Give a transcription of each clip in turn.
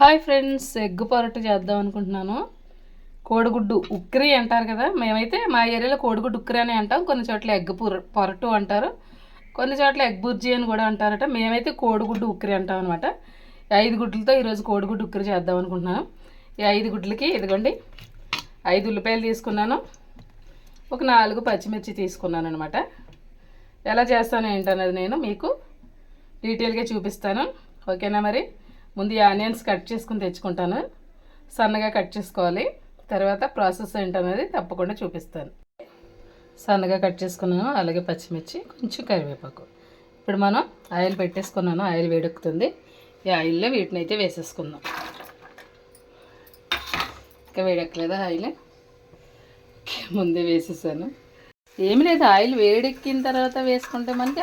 Hi friends, egg పొరటు చేద్దాం అనుకుంటున్నాను. కోడిగుడ్డు ఉక్కిరి అంటారు కదా, మేమైతే మా ఏరియాలో కోడిగుడ్డు ఉక్కిరి అని అంటాం. కొన్ని చోట్ల ఎగ్ పొరటు అంటారు, కొన్ని చోట్ల ఎగ్ బుర్జీ అని కూడా అంటారట. మేమైతే కోడిగుడ్డు ఉక్కిరి అంటాం అనమాట. 5 గుడ్లతో ఈరోజు కోడిగుడ్డు ఉక్కిరి చేద్దాం అనుకుంటున్నాను. ఈ 5 గుడ్లకి ఇదిగోండి 5 ఉల్లిపాయలు తీసుకున్నాను, ఒక 4 పచ్చిమిర్చి తీసుకున్నాను అనమాట. ఎలా చేస్తాను ఏంటన్నది నేను మీకు డీటెయిల్గా చూపిస్తాను, ఓకేనా? మరి ముందు ఈ ఆనియన్స్ కట్ చేసుకుని తెచ్చుకుంటాను, సన్నగా కట్ చేసుకోవాలి. తర్వాత ప్రాసెస్ ఏంటనేది తప్పకుండా చూపిస్తాను. సన్నగా కట్ చేసుకున్నాను, అలాగే పచ్చిమిర్చి, కొంచెం కరివేపాకు. ఇప్పుడు మనం ఆయిల్ పెట్టేసుకున్నాను, ఆయిల్ వేడెక్కుతుంది. ఈ ఆయిల్లో వీటిని అయితే వేసేసుకుందాం. ఇంకా వేడెక్కలేదా ఆయిల్? ముందే వేసేసాను. ఏమి లేదు, ఆయిల్ వేడెక్కిన తర్వాత వేసుకుంటే మనకి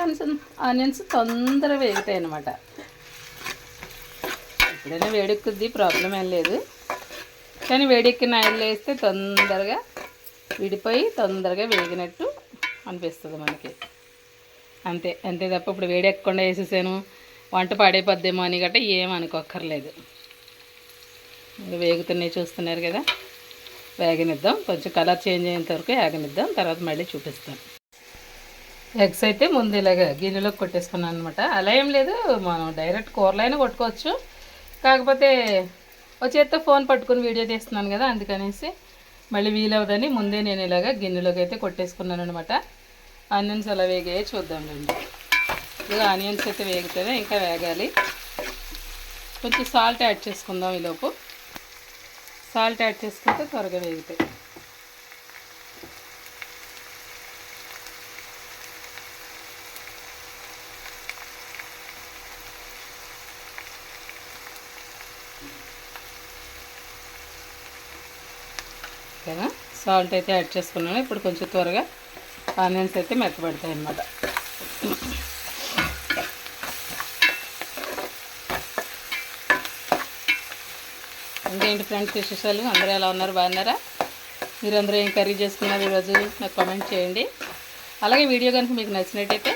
ఆనియన్స్ తొందరగా వేగుతాయి అన్నమాట. ఎప్పుడైనా వేడెక్కుద్ది, ప్రాబ్లం ఏం లేదు. కానీ వేడెక్కిన ఆయిల్ వేస్తే తొందరగా విడిపోయి తొందరగా వేగినట్టు అనిపిస్తుంది మనకి. అంతే అంతే తప్ప ఇప్పుడు వేడెక్కకుండా వేసేసాను వంట పాడైపోద్దేమో అని గట్రా ఏం అనుకోక్కర్లేదు. వేగుతున్నాయి చూస్తున్నారు కదా, వేగనిద్దాం. కొంచెం కలర్ చేంజ్ అయ్యేంత వరకు వేగనిద్దాం, తర్వాత మళ్ళీ చూపిస్తాను. ఎగ్స్ అయితే ముందు ఇలాగ గిన్నెలోకి కొట్టేసుకున్నాను అనమాట. అలా ఏం లేదు, మనం డైరెక్ట్ కూరలో అయినా కొట్టుకోవచ్చు. కాకపోతే ఒక చేత్తో ఫోన్ పట్టుకుని వీడియో తీస్తున్నాను కదా, అందుకనేసి మళ్ళీ వీలవదని ముందే నేను ఇలాగ గిన్నెలోకి అయితే కొట్టేసుకున్నాను అనమాట. ఆనియన్స్ అలా వేగాయో చూద్దాంలేండి. ఇదిగో ఆనియన్స్ అయితే వేగుతాయి, ఇంకా వేగాలి. కొంచెం సాల్ట్ యాడ్ చేసుకుందాం ఈలోపు. సాల్ట్ యాడ్ చేసుకుంటే త్వరగా వేగుతాయి. ఓకేనా, సాల్ట్ అయితే యాడ్ చేసుకున్నాను. ఇప్పుడు కొంచెం త్వరగా ఆనియన్స్ అయితే మెత్తబడతాయి అన్నమాట. ఇంకేంటి ఫ్రెండ్స్ విశేషాలు? అందరూ ఎలా ఉన్నారు? బాగున్నారా? మీరందరూ ఏం కర్రీ చేసుకున్నారు ఈరోజు నాకు కామెంట్ చేయండి. అలాగే వీడియో కనుక మీకు నచ్చినట్టయితే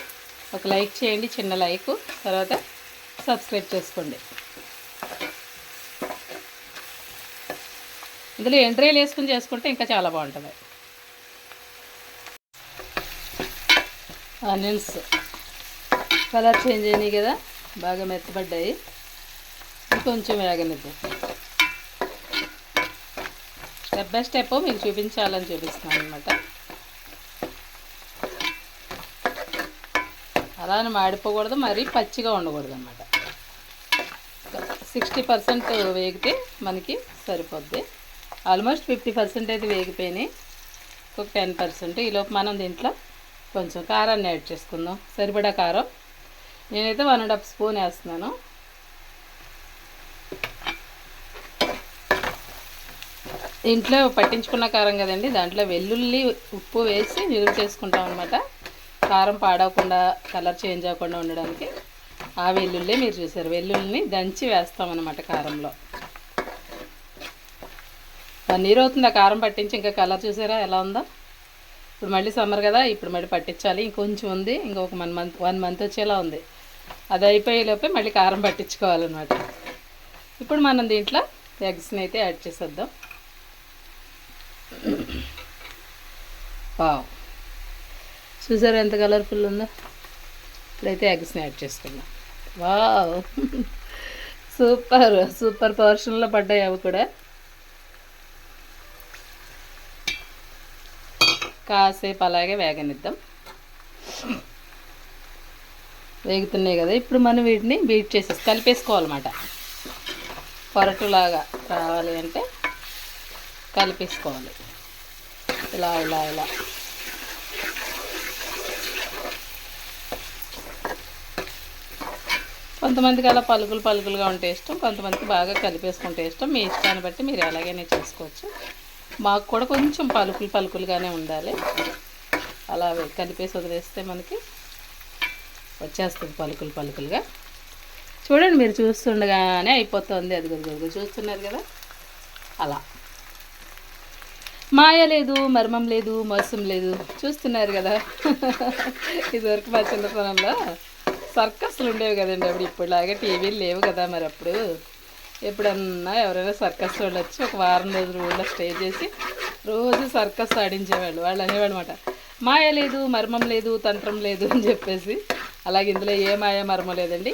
ఒక లైక్ చేయండి, చిన్న లైక్. తర్వాత సబ్స్క్రైబ్ చేసుకోండి. ఇందులో ఎండ్రాయిలు వేసుకుని చేసుకుంటే ఇంకా చాలా బాగుంటుంది. ఆనియన్స్ కలర్ చేంజ్ అయినాయి కదా, బాగా మెత్తబడ్డాయి. కొంచెం వేగనిద్దాం. స్టెప్ బై స్టెప్ మీకు చూపించాలని చూపిస్తున్నాను అనమాట. అలానే మాడిపోకూడదు, మరీ పచ్చిగా ఉండకూడదు అన్నమాట. 60% వేగితే మనకి సరిపోద్ది. ఆల్మోస్ట్ 50% అయితే వేగిపోయినాయి, ఒక 10%. ఈలోపు మనం దీంట్లో కొంచెం కారాన్ని యాడ్ చేసుకుందాం. సరిపడా కారం నేనైతే 1.5 స్పూన్ వేస్తున్నాను. ఇంట్లో పట్టించుకున్న కారం కదండి, దాంట్లో వెల్లుల్లి ఉప్పు వేసి నిలువ చేసుకుంటాం అనమాట. కారం పాడవకుండా, కలర్ చేంజ్ అవ్వకుండా ఉండడానికి. ఆ వెల్లుల్లి మీరు చూసారు, వెల్లుల్లిని దంచి వేస్తామన్నమాట కారంలో. 1 year అవుతుంది ఆ కారం పట్టించి, ఇంకా కలర్ చూసారా ఎలా ఉందో. ఇప్పుడు మళ్ళీ సమ్మర్ కదా, ఇప్పుడు మళ్ళీ పట్టించాలి. ఇంకొంచెం ఉంది, ఇంకొక 1 month వచ్చేలా ఉంది. అది అయిపోయేలోపే మళ్ళీ కారం పట్టించుకోవాలన్నమాట. ఇప్పుడు మనం దీంట్లో ఎగ్స్ని అయితే యాడ్ చేసేద్దాం. వావ్, చూసారా ఎంత కలర్ఫుల్ ఉందో. ఇప్పుడైతే ఎగ్స్ని యాడ్ చేసుకుందాం. వావ్, సూపర్ సూపర్ పోర్షన్లో పడ్డాయి అవి కూడా. కాసేపు అలాగే వేగనిద్దాం. వేగుతున్నాయి కదా, ఇప్పుడు మనం వీటిని బీట్ చేసేసి కలిపేసుకోవాలన్నమాట. పొరటులాగా రావాలి అంటే కలిపేసుకోవాలి. ఇలా ఇలా ఇలా కొంతమందికి అలా పలుకులు పలుకులుగా ఉంటే ఇష్టం, కొంతమందికి బాగా కలిపేసుకుంటే ఇష్టం. మీ ఇష్టాన్ని బట్టి మీరు ఎలాగైనా చేసుకోవచ్చు. మాకు కూడా కొంచెం పలుకులు పలుకులుగానే ఉండాలి. అలా కలిపేసి వదిలేస్తే మనకి వచ్చేస్తుంది పలుకులు పలుకులుగా. చూడండి, మీరు చూస్తుండగానే అయిపోతుంది. అది గురు చూస్తున్నారు కదా, అలా మాయ లేదు, మర్మం లేదు, మోసం లేదు. చూస్తున్నారు కదా. ఇదివరకు మా చిన్నతనంలో సర్కస్లు ఉండేవి కదండి అప్పుడు. ఇప్పుడులాగా టీవీలు లేవు కదా మరి అప్పుడు. ఎప్పుడన్నా ఎవరైనా సర్కస్ వాళ్ళు వచ్చి ఒక వారం రోజులు ఊళ్ళో స్టే చేసి రోజు సర్కస్ ఆడించేవాళ్ళు. వాళ్ళు అనేవాళ్ళు అనమాట, మాయ లేదు, మర్మం లేదు, తంత్రం లేదు అని చెప్పేసి. అలాగే ఇందులో ఏ మాయ మర్మం లేదండి,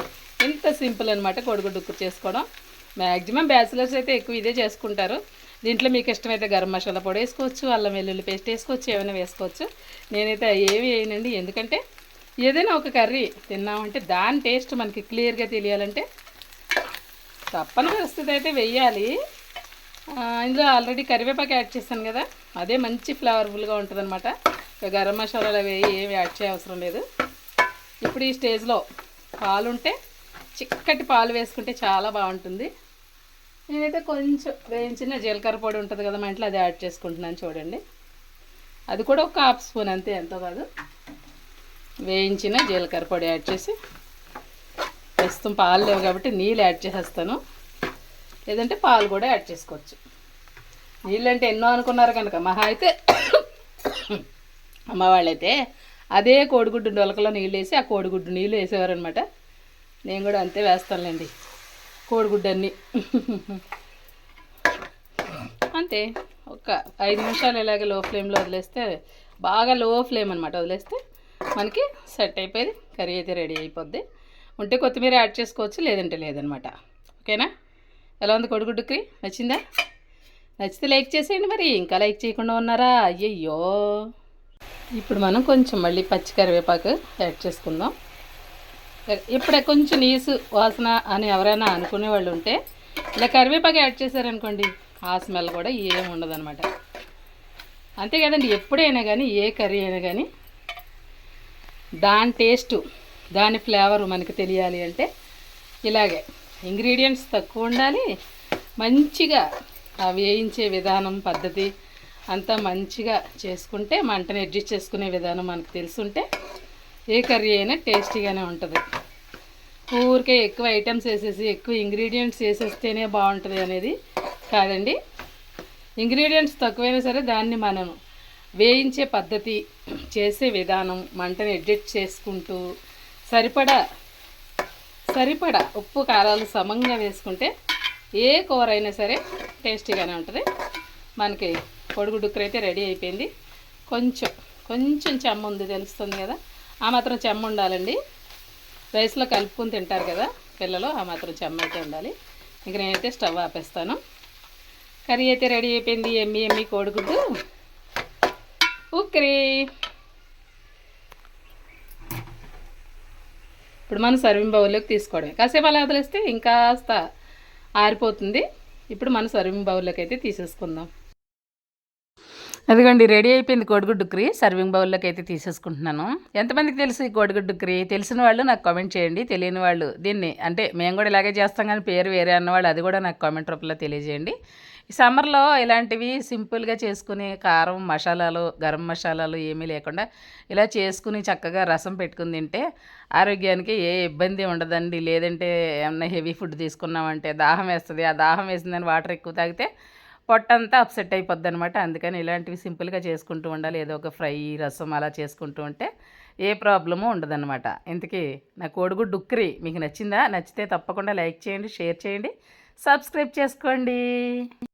ఇంత సింపుల్ అనమాట కోడిగుడ్డు ఉక్కు చేసుకోవడం. మ్యాక్సిమం బ్యాచిలర్స్ అయితే ఎక్కువ ఇదే చేసుకుంటారు. దీంట్లో మీకు ఇష్టమైతే గరం మసాలా పొడి వేసుకోవచ్చు, అల్లం వెల్లుల్లి పేస్ట్ వేసుకోవచ్చు, ఏమైనా వేసుకోవచ్చు. నేనైతే ఏమి వేయనండి, ఎందుకంటే ఏదైనా ఒక కర్రీ తిన్నామంటే దాని టేస్ట్ మనకి క్లియర్గా తెలియాలంటే తప్పని పరిస్థితి అయితే వెయ్యాలి. ఇందులో ఆల్రెడీ కరివేపాకు యాడ్ చేశాను కదా, అదే మంచి ఫ్లేవర్ఫుల్గా ఉంటుంది అనమాట. గరం మసాలాలు వేయి ఏమి యాడ్ చేయ అవసరం లేదు. ఇప్పుడు ఈ స్టేజ్లో పాలు ఉంటే చిక్కటి పాలు వేసుకుంటే చాలా బాగుంటుంది. నేనైతే కొంచెం వేయించిన జీలకర్ర పొడి ఉంటుంది కదా మా ఇంట్లో, అది యాడ్ చేసుకుంటున్నాను చూడండి. అది కూడా ఒక హాఫ్ స్పూన్ అంతే, ఎంతో కాదు. వేయించిన జీలకర్ర పొడి యాడ్ చేసి ప్రస్తుతం పాలు లేవు కాబట్టి నీళ్ళు యాడ్ చేసేస్తాను, లేదంటే పాలు కూడా యాడ్ చేసుకోవచ్చు. నీళ్ళు అంటే ఎన్నో అనుకున్నారు కనుక మహా అయితే అమ్మ వాళ్ళైతే అదే కోడిగుడ్డు డొలకలో నీళ్ళు వేసి ఆ కోడిగుడ్డు నీళ్ళు వేసేవారనమాట. నేను కూడా అంతే వేస్తానులేండి కోడిగుడ్డు అన్నీ. అంతే, ఒక 5 నిమిషాలు ఇలాగే లో ఫ్లేమ్లో వదిలేస్తే, బాగా లో ఫ్లేమ్ అనమాట వదిలేస్తే మనకి సెట్ అయిపోయింది. కర్రీ అయితే రెడీ అయిపోద్ది. ఉంటే కొత్తిమీర యాడ్ చేసుకోవచ్చు, లేదంటే లేదనమాట. ఓకేనా? ఎలా ఉంది కోడిగుడ్డు కర్రీ? నచ్చిందా? నచ్చితే లైక్ చేసేయండి. మరి ఇంకా లైక్ చేయకుండా ఉన్నారా? అయ్యయ్యో. ఇప్పుడు మనం కొంచెం మళ్ళీ పచ్చి కరివేపాకు యాడ్ చేసుకుందాం. ఇప్పుడే కొంచెం నీసు వాసన అని ఎవరైనా అనుకునే వాళ్ళు ఉంటే ఇలా కరివేపాకు యాడ్ చేశారనుకోండి, ఆ స్మెల్ కూడా ఏమి ఉండదన్నమాట. అంతే కదండి, ఎప్పుడైనా కానీ ఏ కర్రీ అయినా కానీ దాని టేస్టు, దాని ఫ్లేవరు మనకి తెలియాలి అంటే ఇలాగే ఇంగ్రీడియంట్స్ తక్కువ ఉండాలి, మంచిగా వేయించే విధానం పద్ధతి అంతా మంచిగా చేసుకుంటే, మంటని అడ్జస్ట్ చేసుకునే విధానం మనకు తెలుసుంటే ఏ కర్రీ అయినా టేస్టీగానే ఉంటుంది. ఊరికే ఎక్కువ ఐటమ్స్ వేసేసి ఎక్కువ ఇంగ్రీడియంట్స్ వేసేస్తేనే బాగుంటుంది అనేది కాదండి. ఇంగ్రీడియంట్స్ తక్కువైనా సరే దాన్ని మనం వేయించే పద్ధతి, చేసే విధానం, మంటని అడ్జస్ట్ చేసుకుంటూ సరిపడా ఉప్పు కారాలు సమంగా వేసుకుంటే ఏ కూర అయినా సరే టేస్టీగానే ఉంటుంది. మనకి కోడిగుడ్డు ఉక్కు అయితే రెడీ అయిపోయింది. కొంచెం చెమ్మ ఉంది, తెలుస్తుంది కదా, ఆ మాత్రం చెమ్మ ఉండాలండి. రైస్లో కలుపుకొని తింటారు కదా పిల్లలు, ఆ మాత్రం చెమ్మ అయితే ఉండాలి. ఇంక నేనైతే స్టవ్ ఆపేస్తాను. కర్రీ అయితే రెడీ అయిపోయింది. ఎమ్మి కోడిగుడ్డు ఉక్కిరి. ఇప్పుడు మనం సర్వింగ్ బౌల్లోకి తీసుకోవడమే. కాసేపు అలా వదిలేస్తే ఇంకాస్త ఆరిపోతుంది. ఇప్పుడు మనం సర్వింగ్ బౌల్లోకి అయితే తీసేసుకుందాం. అదిగోండి రెడీ అయిపోయింది కోడిగుడ్డు కర్రీ. సర్వింగ్ బౌల్లోకి అయితే తీసేసుకుంటున్నాను. ఎంతమందికి తెలుసు ఈ కోడిగుడ్డు కర్రీ? తెలిసిన వాళ్ళు నాకు కామెంట్ చేయండి, తెలియని వాళ్ళు దీన్ని అంటే మేము కూడా ఇలాగే చేస్తాం కానీ పేరు వేరే అన్నవాళ్ళు అది కూడా నాకు కామెంట్ రూపంలో తెలియజేయండి. ఈ సమ్మర్లో ఇలాంటివి సింపుల్గా చేసుకుని కారం మసాలాలు గరం మసాలాలు ఏమీ లేకుండా ఇలా చేసుకుని చక్కగా రసం పెట్టుకుని తింటే ఆరోగ్యానికి ఏ ఇబ్బంది ఉండదండి. లేదంటే ఏమన్నా హెవీ ఫుడ్ తీసుకున్నామంటే దాహం వేస్తుంది, ఆ దాహం వేసిందని వాటర్ ఎక్కువ తాగితే పొట్టంతా అప్సెట్ అయిపోద్ది అనమాట. అందుకని ఇలాంటివి సింపుల్గా చేసుకుంటూ ఉండాలి. ఏదో ఒక ఫ్రై రసం అలా చేసుకుంటూ ఉంటే ఏ ప్రాబ్లము ఉండదన్నమాట. ఇంతకీ నా కోడిగుడ్డు ఉక్కిరి మీకు నచ్చిందా? నచ్చితే తప్పకుండా లైక్ చేయండి, షేర్ చేయండి, సబ్స్క్రైబ్ చేసుకోండి.